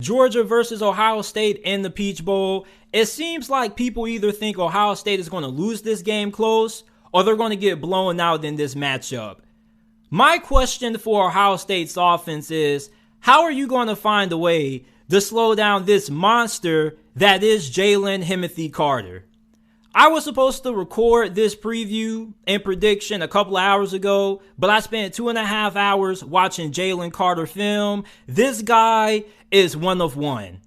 Georgia versus Ohio State in the Peach Bowl. It seems like people either think Ohio State is going to lose this game close or they're going to get blown out in this matchup. My question for Ohio State's offense is, how are you going to find a way to slow down this monster that is Jalen Carter? I was supposed to record this preview and prediction a couple of hours ago, but I spent 2.5 hours watching Jalen Carter film. This guy is one of one.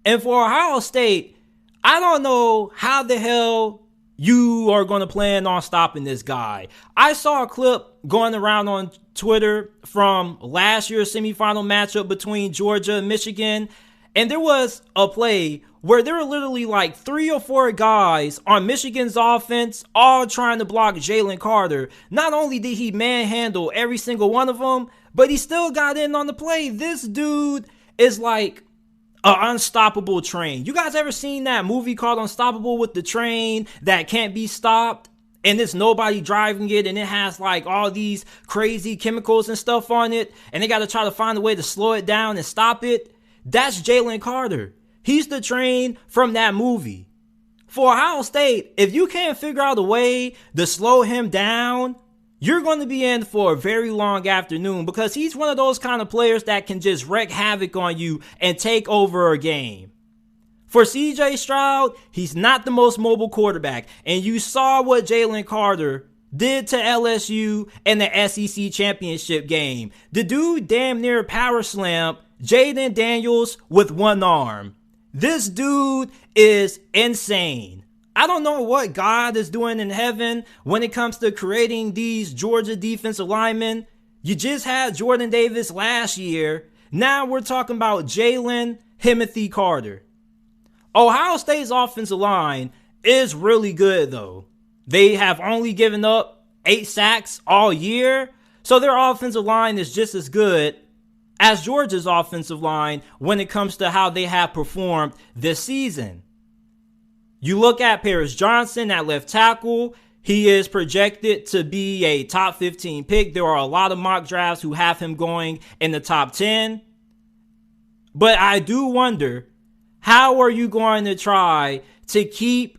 And for Ohio State, I don't know how the hell you are going to plan on stopping this guy. I saw a clip going around on Twitter from last year's semifinal matchup between Georgia and Michigan, and there was a play where there were literally like 3 or 4 guys on Michigan's offense all trying to block Jalen Carter. Not only did he manhandle every single one of them, but he still got in on the play. This dude is like an unstoppable train. You guys ever seen that movie called Unstoppable with the train that can't be stopped? And it's nobody driving it, and it has like all these crazy chemicals and stuff on it, and they got to try to find a way to slow it down and stop it. That's Jalen Carter. He's the train from that movie. For Ohio State, if you can't figure out a way to slow him down, you're going to be in for a very long afternoon, because he's one of those kind of players that can just wreak havoc on you and take over a game. For CJ Stroud, he's not the most mobile quarterback, and you saw what Jalen Carter did to LSU in the SEC championship game. The dude damn near power slammed Jaden Daniels with one arm. This dude is insane. I don't know what God is doing in heaven when it comes to creating these Georgia defensive linemen. You just had Jordan Davis last year. Now we're talking about Jalen Carter. Ohio State's offensive line is really good, though. They have only given up 8 sacks all year, so their offensive line is just as good as Georgia's offensive line when it comes to how they have performed this season. You look at Paris Johnson at left tackle. He is projected to be a top 15 pick. There are a lot of mock drafts who have him going in the top 10. But I do wonder, how are you going to try to keep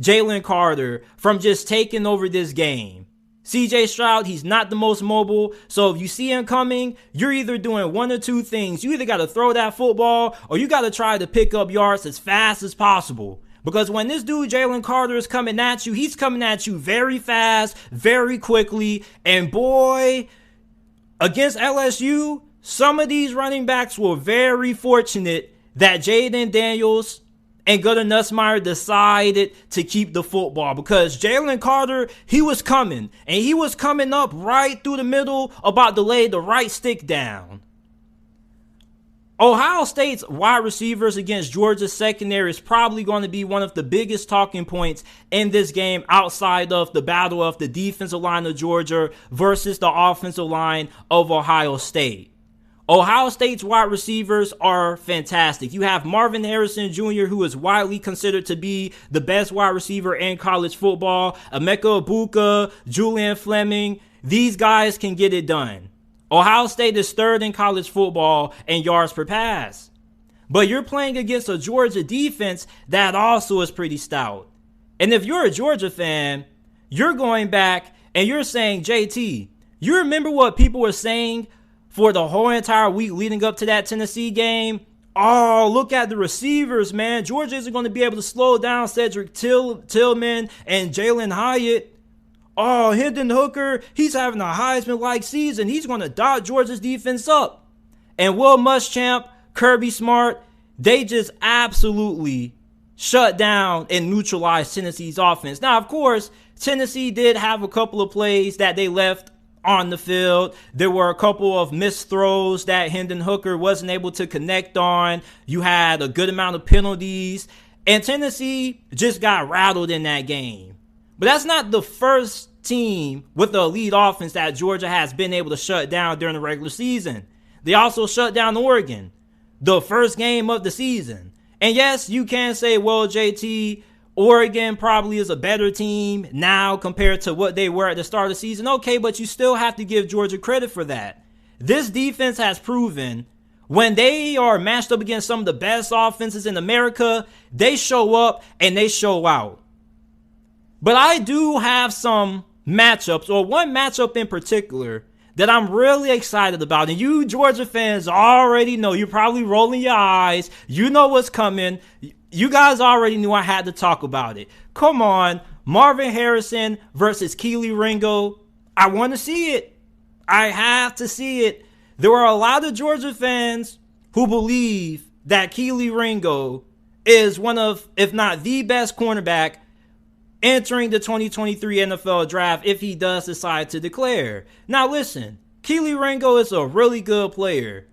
Jalen Carter from just taking over this game? CJ Stroud, he's not the most mobile, so if you see him coming, you're either doing one or two things. You either got to throw that football or you got to try to pick up yards as fast as possible. Because when this dude Jalen Carter is coming at you, he's coming at you very fast, very quickly, and boy, against LSU, some of these running backs were very fortunate that Jaden Daniels and Gunnar Nussmeier decided to keep the football, because Jalen Carter, he was coming, and he was coming up right through the middle, about to lay the right stick down. Ohio State's wide receivers against Georgia's secondary is probably going to be one of the biggest talking points in this game, outside of the battle of the defensive line of Georgia versus the offensive line of Ohio State. Ohio State's wide receivers are fantastic. You have Marvin Harrison Jr., who is widely considered to be the best wide receiver in college football. Emeka Egbuka, Julian Fleming. These guys can get it done. Ohio State is third in college football in yards per pass. But you're playing against a Georgia defense that also is pretty stout. And if you're a Georgia fan, you're going back and you're saying, JT, you remember what people were saying for the whole entire week leading up to that Tennessee game? Oh, look at the receivers, man. Georgia isn't going to be able to slow down Cedric Tillman and Jalen Hyatt. Oh, Hendon Hooker, he's having a Heisman-like season. He's going to dot Georgia's defense up. And Will Muschamp, Kirby Smart, they just absolutely shut down and neutralized Tennessee's offense. Now, of course, Tennessee did have a couple of plays that they left on the field. There were a couple of missed throws that Hendon Hooker wasn't able to connect on. You had a good amount of penalties, and Tennessee just got rattled in that game. But that's not the first team with the elite offense that Georgia has been able to shut down during the regular season. They also shut down Oregon, the first game of the season. And yes, you can say, well, JT, Oregon probably is a better team now compared to what they were at the start of the season. Okay, but you still have to give Georgia credit for that. This defense has proven When they are matched up against some of the best offenses in America, they show up and they show out. But I do have some matchups, or one matchup in particular, that I'm really excited about. And you Georgia fans already know. You're probably rolling your eyes. You know what's coming. You guys already knew I had to talk about it. Come on. Marvin Harrison versus Kelee Ringo. I want to see it. I have to see it. There are a lot of Georgia fans who believe that Kelee Ringo is one of, if not the best cornerback entering the 2023 NFL draft if he does decide to declare. Now listen, Kelee Ringo is a really good player,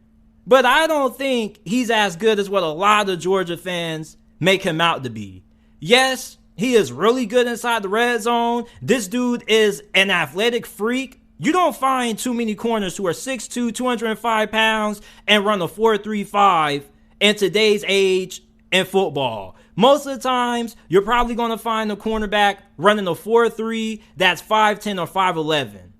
but I don't think he's as good as what a lot of Georgia fans make him out to be. Yes, he is really good inside the red zone. This dude is an athletic freak. You don't find too many corners who are 6'2", 205 pounds and run a 4.35 in today's age in football. Most of the times, you're probably going to find a cornerback running a 4.3 that's 5'10 or 5'11.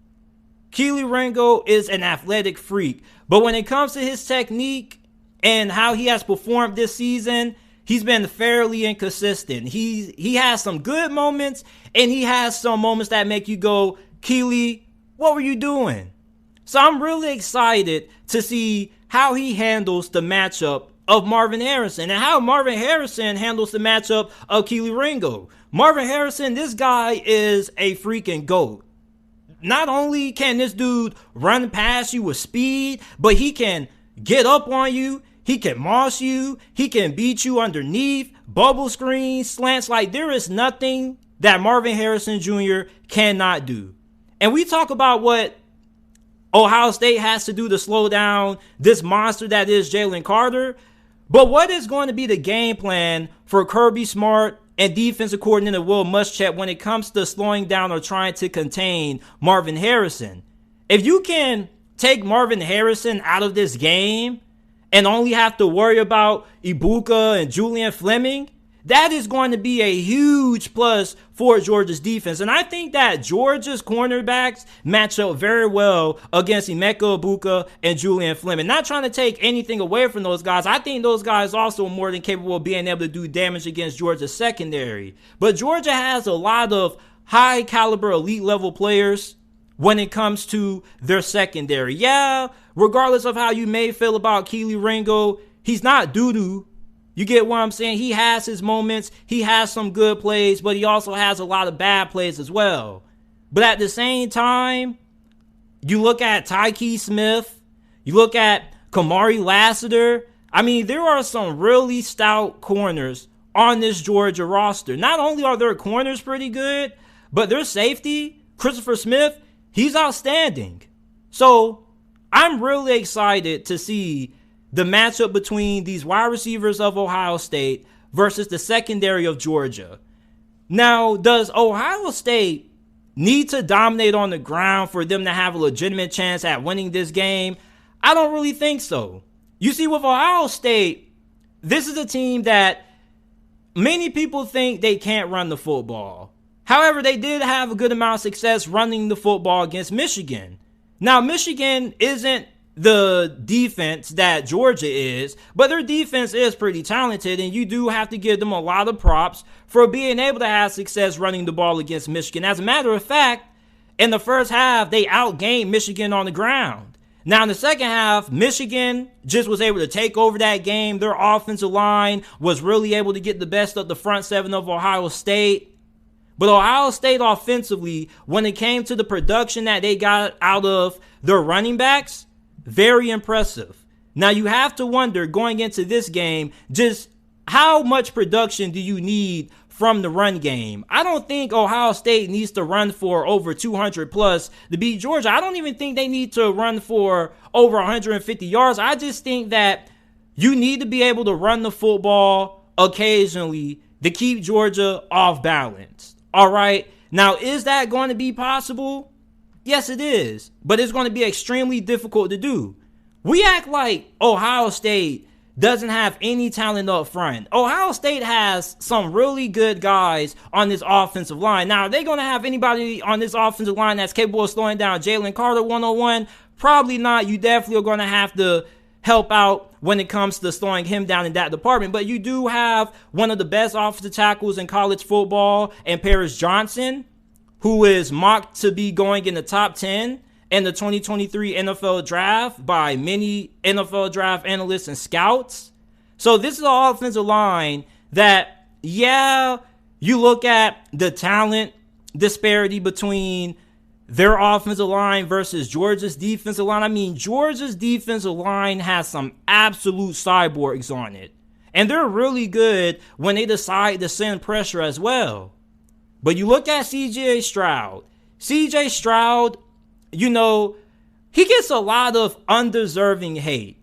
Kelee Ringo is an athletic freak, but when it comes to his technique and how he has performed this season, he's been fairly inconsistent. He has some good moments, and he has some moments that make you go, Kelee, what were you doing? So I'm really excited to see how he handles the matchup of Marvin Harrison and how Marvin Harrison handles the matchup of Kelee Ringo. Marvin Harrison, this guy is a freaking GOAT. Not only can this dude run past you with speed, but he can get up on you. He can moss you. He can beat you underneath, bubble screens, slants. Like, there is nothing that Marvin Harrison Jr. cannot do. And we talk about what Ohio State has to do to slow down this monster that is Jalen Carter. But what is going to be the game plan for Kirby Smart and defensive coordinator Will Muschamp when it comes to slowing down or trying to contain Marvin Harrison? If you can take Marvin Harrison out of this game and only have to worry about Ibuka and Julian Fleming, that is going to be a huge plus for Georgia's defense. And I think that Georgia's cornerbacks match up very well against Emeka Ibuka and Julian Fleming. Not trying to take anything away from those guys. I think those guys also are more than capable of being able to do damage against Georgia's secondary. But Georgia has a lot of high caliber elite level players when it comes to their secondary. Yeah, regardless of how you may feel about Kelee Ringo, he's not doo-doo. You get what I'm saying? He has his moments. He has some good plays, but he also has a lot of bad plays as well. But at the same time, you look at Tyke Smith, you look at Kamari Lassiter. I mean, there are some really stout corners on this Georgia roster. Not only are their corners pretty good, but their safety, Christopher Smith, he's outstanding. So I'm really excited to see the matchup between these wide receivers of Ohio State versus the secondary of Georgia. Now, does Ohio State need to dominate on the ground for them to have a legitimate chance at winning this game? I don't really think so. You see, with Ohio State, this is a team that many people think they can't run the football. However, they did have a good amount of success running the football against Michigan. Now, Michigan isn't the defense that Georgia is, but their defense is pretty talented, and you do have to give them a lot of props for being able to have success running the ball against Michigan. As a matter of fact, in the first half, they outgained Michigan on the ground. Now, in the second half, Michigan just was able to take over that game. Their offensive line was really able to get the best of the front seven of Ohio State. But Ohio State offensively, when it came to the production that they got out of their running backs, very impressive. Now, you have to wonder, going into this game, just how much production do you need from the run game? I don't think Ohio State needs to run for over 200 plus to beat Georgia. I don't even think they need to run for over 150 yards. I just think that you need to be able to run the football occasionally to keep Georgia off balance. All right. Now, is that going to be possible? Yes, it is, but it's going to be extremely difficult to do. We act like Ohio State doesn't have any talent up front. Ohio State has some really good guys on this offensive line. Now, are they going to have anybody on this offensive line that's capable of slowing down Jalen Carter one-on-one? Probably not. You definitely are going to help out when it comes to slowing him down in that department. But you do have one of the best offensive tackles in college football, and Paris Johnson, who is mocked to be going in the top 10 in the 2023 NFL draft by many NFL draft analysts and scouts. So this is an offensive line that, yeah, you look at the talent disparity between their offensive line versus Georgia's defensive line. I mean, Georgia's defensive line has some absolute cyborgs on it. And they're really good when they decide to send pressure as well. But you look at CJ Stroud. CJ Stroud, you know, he gets a lot of undeserving hate.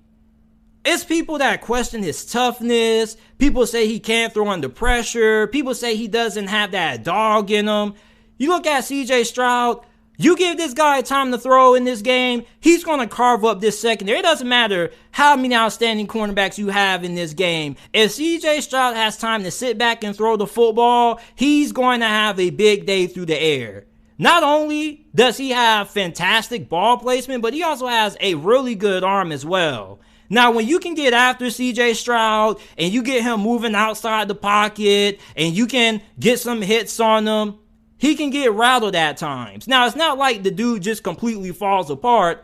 It's people that question his toughness. People say he can't throw under pressure. People say he doesn't have that dog in him. You look at CJ Stroud, you give this guy time to throw in this game, he's going to carve up this secondary. It doesn't matter how many outstanding cornerbacks you have in this game. If CJ Stroud has time to sit back and throw the football, he's going to have a big day through the air. Not only does he have fantastic ball placement, but he also has a really good arm as well. Now, when you can get after CJ Stroud and you get him moving outside the pocket and you can get some hits on him, he can get rattled at times. Now, it's not like the dude just completely falls apart,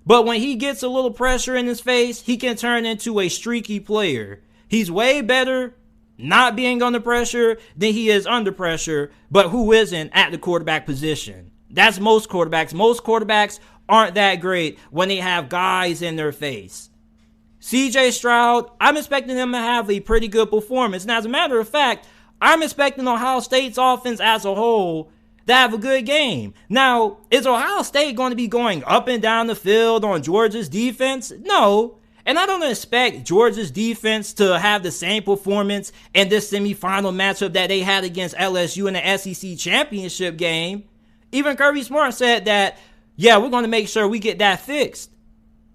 but when he gets a little pressure in his face, he can turn into a streaky player. He's way better not being under pressure than he is under pressure, but who isn't at the quarterback position? That's most quarterbacks. Most quarterbacks aren't that great when they have guys in their face. CJ Stroud, I'm expecting him to have a pretty good performance. And as a matter of fact, I'm expecting Ohio State's offense as a whole to have a good game. Now, is Ohio State going to be going up and down the field on Georgia's defense? No. And I don't expect Georgia's defense to have the same performance in this semifinal matchup that they had against LSU in the SEC championship game. Even Kirby Smart said that, yeah, we're going to make sure we get that fixed.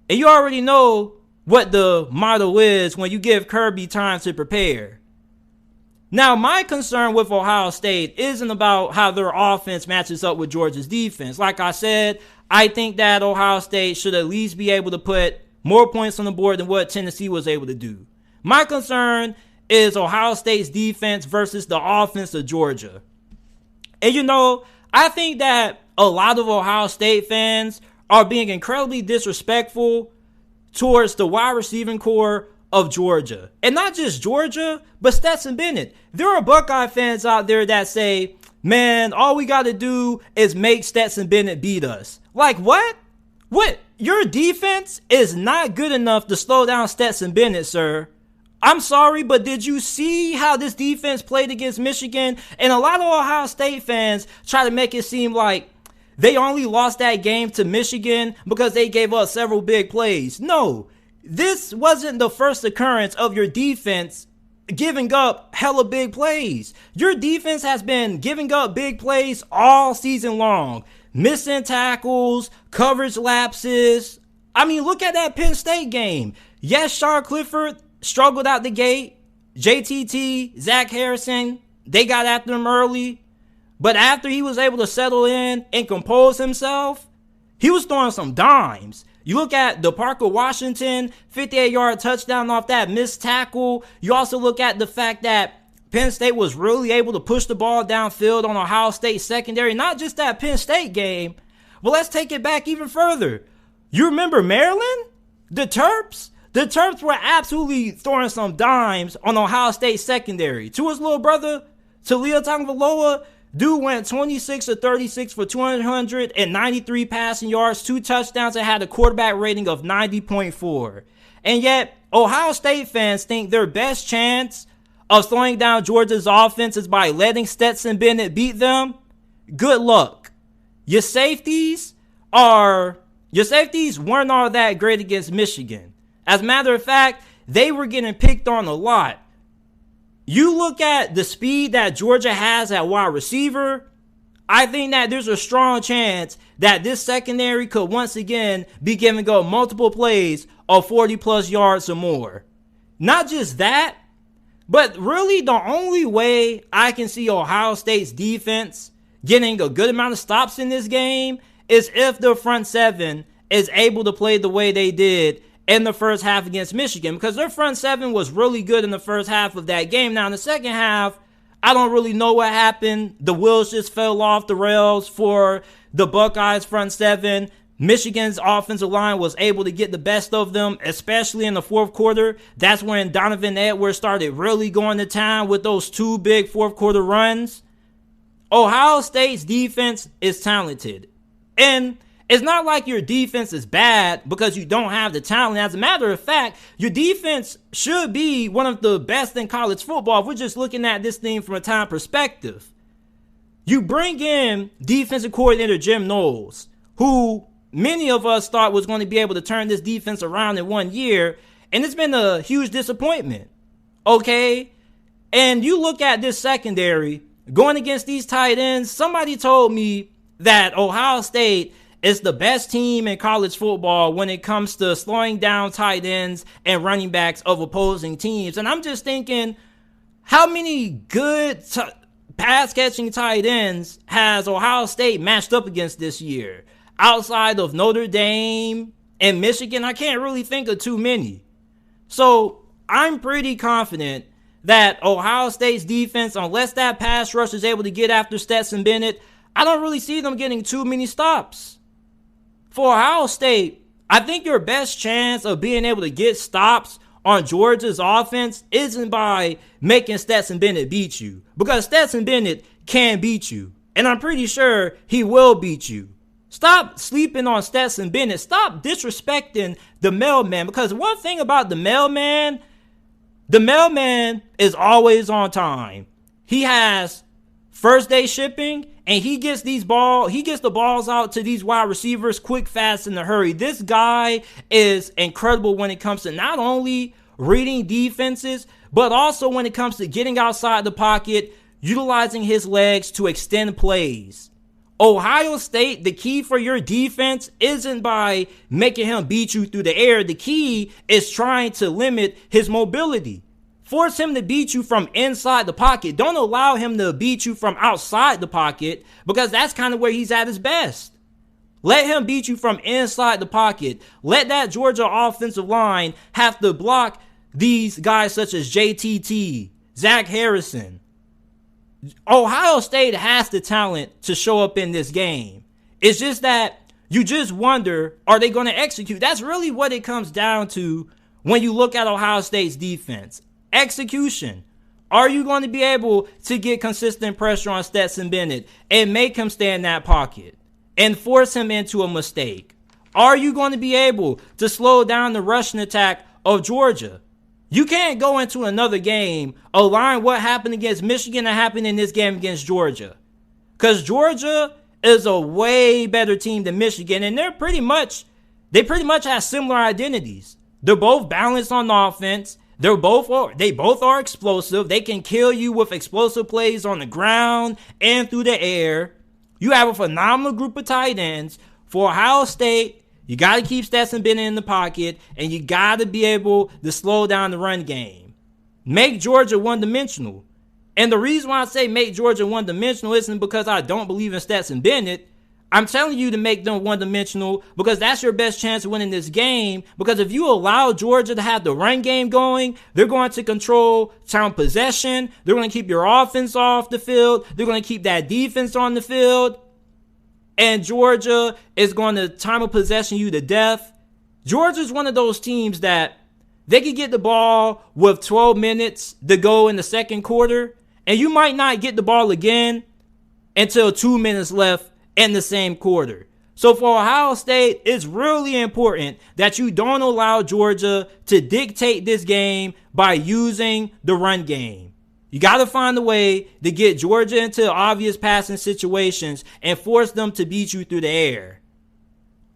And you already know what the motto is when you give Kirby time to prepare. Now, my concern with Ohio State isn't about how their offense matches up with Georgia's defense. Like I said, I think that Ohio State should at least be able to put more points on the board than what Tennessee was able to do. My concern is Ohio State's defense versus the offense of Georgia. And you know, I think that a lot of Ohio State fans are being incredibly disrespectful towards the wide receiving core of Georgia. And not just Georgia, but Stetson Bennett. There are Buckeye fans out there that say, man, all we got to do is make Stetson Bennett beat us. Like, what? What? Your defense is not good enough to slow down Stetson Bennett, sir. I'm sorry, but did you see how this defense played against Michigan? And a lot of Ohio State fans try to make it seem like they only lost that game to Michigan because they gave up several big plays. No, this wasn't the first occurrence of your defense giving up hella big plays. Your defense has been giving up big plays all season long. Missing tackles, coverage lapses. I mean, look at that Penn State game. Yes, Sean Clifford struggled out the gate. JTT, Zach Harrison, they got after him early. But after he was able to settle in and compose himself, he was throwing some dimes. You look at the Parker Washington 58-yard touchdown off that missed tackle. You also look at the fact that Penn State was really able to push the ball downfield on Ohio State secondary. Not just that Penn State game. Well, let's take it back even further. You remember Maryland? The Terps? The Terps were absolutely throwing some dimes on Ohio State secondary. To his little brother, Talia Tagovailoa, dude went 26 of 36 for 293 passing yards, 2 touchdowns, and had a quarterback rating of 90.4. And yet, Ohio State fans think their best chance of slowing down Georgia's offense is by letting Stetson Bennett beat them. Good luck. Your safeties weren't all that great against Michigan. As a matter of fact, they were getting picked on a lot. You look at the speed that Georgia has at wide receiver, I think that there's a strong chance that this secondary could once again be giving up multiple plays of 40-plus yards or more. Not just that, but really the only way I can see Ohio State's defense getting a good amount of stops in this game is if the front seven is able to play the way they did in the first half against Michigan, because their front seven was really good in the first half of that game. Now, in the second half, I don't really know what happened. The wheels just fell off the rails for the Buckeyes front seven. Michigan's offensive line was able to get the best of them, especially in the fourth quarter. That's when Donovan Edwards started really going to town with those two big fourth quarter runs. Ohio State's defense is talented. And it's not like your defense is bad because you don't have the talent. As a matter of fact, your defense should be one of the best in college football if we're just looking at this thing from a time perspective. You bring in defensive coordinator Jim Knowles, who many of us thought was going to be able to turn this defense around in 1 year, and it's been a huge disappointment. Okay? And you look at this secondary, going against these tight ends, somebody told me that Ohio State is the best team in college football when it comes to slowing down tight ends and running backs of opposing teams. And I'm just thinking, how many good pass-catching tight ends has Ohio State matched up against this year? Outside of Notre Dame and Michigan, I can't really think of too many. So I'm pretty confident that Ohio State's defense, unless that pass rush is able to get after Stetson Bennett, I don't really see them getting too many stops. For Ohio State, I think your best chance of being able to get stops on Georgia's offense isn't by making Stetson Bennett beat you, because Stetson Bennett can beat you, and I'm pretty sure he will beat you. Stop sleeping on Stetson Bennett. Stop disrespecting the mailman, because one thing about the mailman is always on time. He has first day shipping, and he gets the balls out to these wide receivers quick, fast, in a hurry. This guy is incredible when it comes to not only reading defenses, but also when it comes to getting outside the pocket, utilizing his legs to extend plays. Ohio State, the key for your defense isn't by making him beat you through the air. The key is trying to limit his mobility. Force him to beat you from inside the pocket. Don't allow him to beat you from outside the pocket, because that's kind of where he's at his best. Let him beat you from inside the pocket. Let that Georgia offensive line have to block these guys such as JTT, Zach Harrison. Ohio State has the talent to show up in this game. It's just that you just wonder, are they going to execute? That's really what it comes down to when you look at Ohio State's defense. Execution. Are you going to be able to get consistent pressure on Stetson Bennett and make him stay in that pocket and force him into a mistake? Are you going to be able to slow down the rushing attack of Georgia? You can't go into another game, align what happened against Michigan and happened in this game against Georgia. Because Georgia is a way better team than Michigan, and they pretty much have similar identities. They're both balanced on offense. They both are explosive. They can kill you with explosive plays on the ground and through the air. You have a phenomenal group of tight ends. For Ohio State, you got to keep Stetson Bennett in the pocket, and you got to be able to slow down the run game. Make Georgia one-dimensional. And the reason why I say make Georgia one-dimensional isn't because I don't believe in Stetson Bennett. I'm telling you to make them one-dimensional because that's your best chance of winning this game. Because if you allow Georgia to have the run game going, they're going to control time possession. They're going to keep your offense off the field. They're going to keep that defense on the field. And Georgia is going to time of possession you to death. Georgia's one of those teams that they can get the ball with 12 minutes to go in the second quarter, and you might not get the ball again until 2 minutes left in the same quarter. So for Ohio State, it's really important that you don't allow Georgia to dictate this game by using the run game. You got to find a way to get Georgia into obvious passing situations and force them to beat you through the air.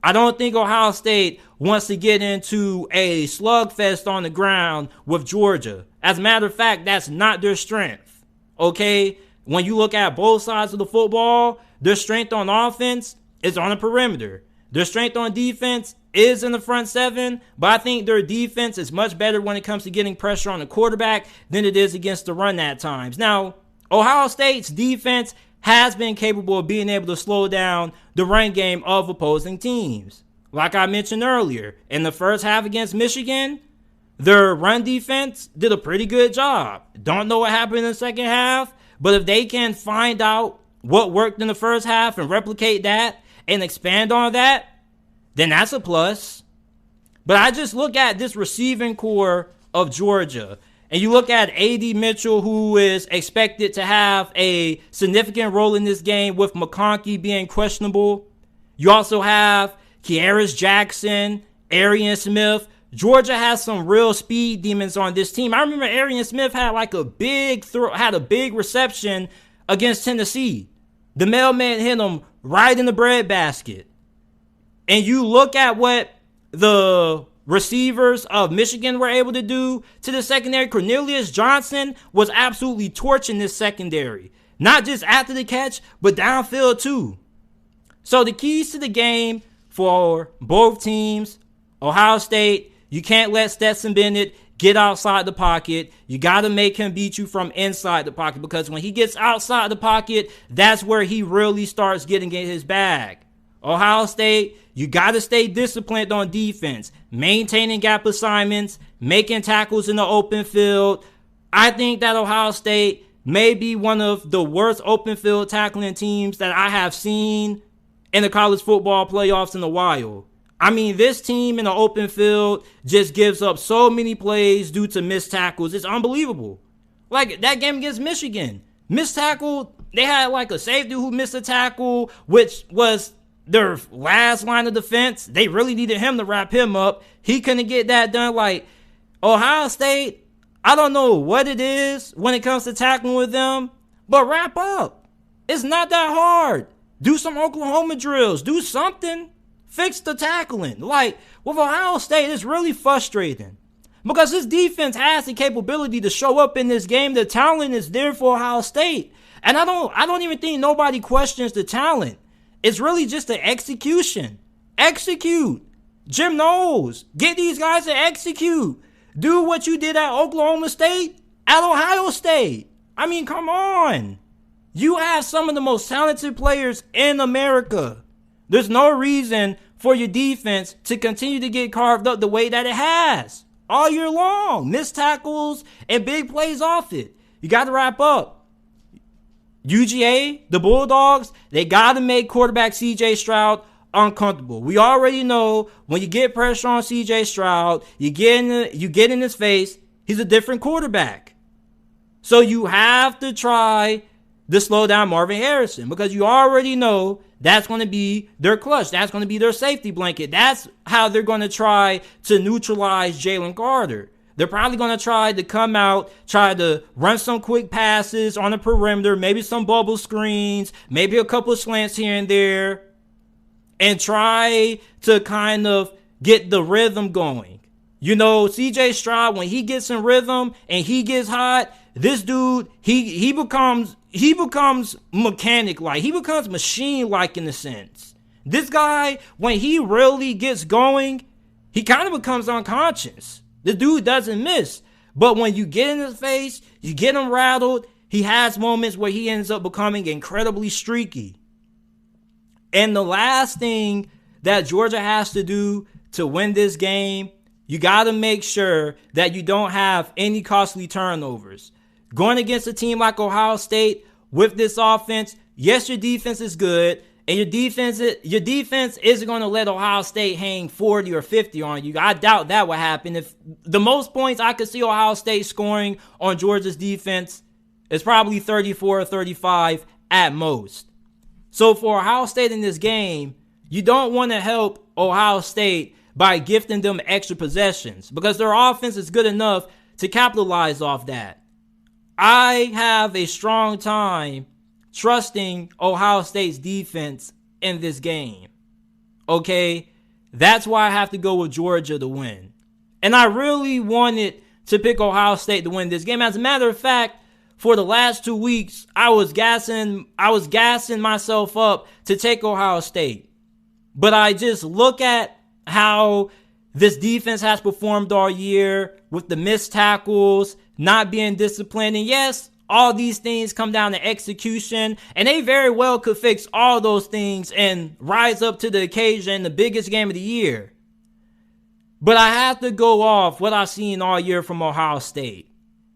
I don't think Ohio State wants to get into a slugfest on the ground with Georgia. As a matter of fact, that's not their strength. Okay? When you look at both sides of the football, their strength on offense is on the perimeter. Their strength on defense is in the front seven, but I think their defense is much better when it comes to getting pressure on the quarterback than it is against the run at times. Now, Ohio State's defense has been capable of being able to slow down the run game of opposing teams. Like I mentioned earlier, in the first half against Michigan, their run defense did a pretty good job. Don't know what happened in the second half, but if they can find out what worked in the first half and replicate that and expand on that, then that's a plus. But I just look at this receiving core of Georgia, and you look at A.D. Mitchell, who is expected to have a significant role in this game with McConkey being questionable. You also have Kearis Jackson, Arian Smith. Georgia has some real speed demons on this team. I remember Arian Smith had like a big reception against Tennessee. The mailman hit him right in the breadbasket. And you look at what the receivers of Michigan were able to do to the secondary. Cornelius Johnson was absolutely torching this secondary. Not just after the catch, but downfield too. So the keys to the game for both teams, Ohio State, you can't let Stetson Bennett get outside the pocket. You got to make him beat you from inside the pocket, because when he gets outside the pocket, that's where he really starts getting in his bag. Ohio State, you got to stay disciplined on defense, maintaining gap assignments, making tackles in the open field. I think that Ohio State may be one of the worst open field tackling teams that I have seen in the college football playoffs in a while. I mean, this team in the open field just gives up so many plays due to missed tackles. It's unbelievable. Like that game against Michigan, missed tackle. They had like a safety who missed a tackle, which was their last line of defense. They really needed him to wrap him up. He couldn't get that done. Like Ohio State, I don't know what it is when it comes to tackling with them, but wrap up. It's not that hard. Do some Oklahoma drills. Do something. Fix the tackling. Like, with Ohio State, it's really frustrating. Because this defense has the capability to show up in this game. The talent is there for Ohio State. And I don't even think nobody questions the talent. It's really just the execution. Execute. Jim Knowles. Get these guys to execute. Do what you did at Oklahoma State, at Ohio State. I mean, come on. You have some of the most talented players in America. There's no reason for your defense to continue to get carved up the way that it has all year long. Missed tackles and big plays off it. You got to wrap up. UGA, the Bulldogs, they got to make quarterback C.J. Stroud uncomfortable. We already know when you get pressure on C.J. Stroud, you get in his face, he's a different quarterback. So you have to try to slow down Marvin Harrison, because you already know that's going to be their clutch. That's going to be their safety blanket. That's how they're going to try to neutralize Jalen Carter. They're probably going to try to come out, try to run some quick passes on the perimeter, maybe some bubble screens, maybe a couple of slants here and there, and try to kind of get the rhythm going. You know, CJ Stroud, when he gets in rhythm and he gets hot, this dude, he becomes mechanic-like. He becomes machine-like in a sense. This guy, when he really gets going, he kind of becomes unconscious. The dude doesn't miss. But when you get in his face, you get him rattled, he has moments where he ends up becoming incredibly streaky. And the last thing that Georgia has to do to win this game, you got to make sure that you don't have any costly turnovers. Going against a team like Ohio State with this offense, yes, your defense is good, and your defense isn't going to let Ohio State hang 40 or 50 on you. I doubt that would happen. If the most points I could see Ohio State scoring on Georgia's defense is probably 34 or 35 at most. So for Ohio State in this game, you don't want to help Ohio State by gifting them extra possessions, because their offense is good enough to capitalize off that. I have a strong time trusting Ohio State's defense in this game. Okay? That's why I have to go with Georgia to win. And I really wanted to pick Ohio State to win this game. As a matter of fact, for the last 2 weeks, I was gassing myself up to take Ohio State. But I just look at how this defense has performed all year with the missed tackles, not being disciplined. And yes, all these things come down to execution, and they very well could fix all those things and rise up to the occasion, the biggest game of the year. But I have to go off what I've seen all year from Ohio State.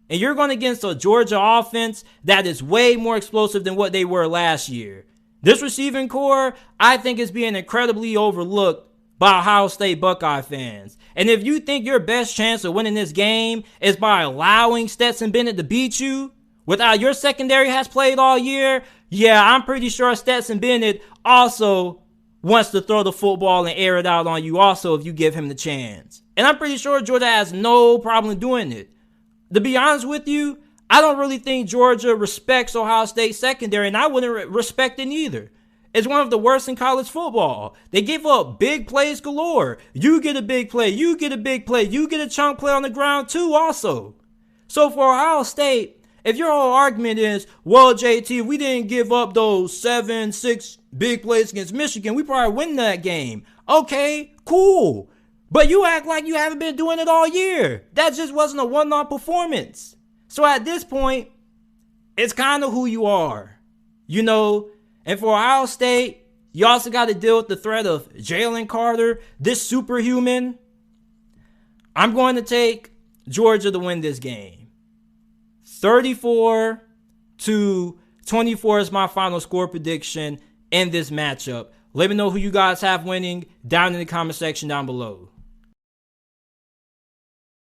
And you're going against a Georgia offense that is way more explosive than what they were last year. This receiving core, I think, is being incredibly overlooked by Ohio State Buckeye fans. And if you think your best chance of winning this game is by allowing Stetson Bennett to beat you without your secondary has played all year, yeah, I'm pretty sure Stetson Bennett also wants to throw the football and air it out on you also if you give him the chance. And I'm pretty sure Georgia has no problem doing it. To be honest with you, I don't really think Georgia respects Ohio State secondary, and I wouldn't respect it either. It's one of the worst in college football. They give up big plays galore. You get a big play, you get a big play, you get a chunk play on the ground too also. So for Ohio State, if your whole argument is, well, JT, we didn't give up those 7-6 big plays against Michigan, we probably win that game. Okay, cool. But you act like you haven't been doing it all year. That just wasn't a one-off performance. So at this point, it's kind of who you are, you know. And for Ohio State, you also got to deal with the threat of Jalen Carter, this superhuman. I'm going to take Georgia to win this game. 34-24 is my final score prediction in this matchup. Let me know who you guys have winning down in the comment section down below.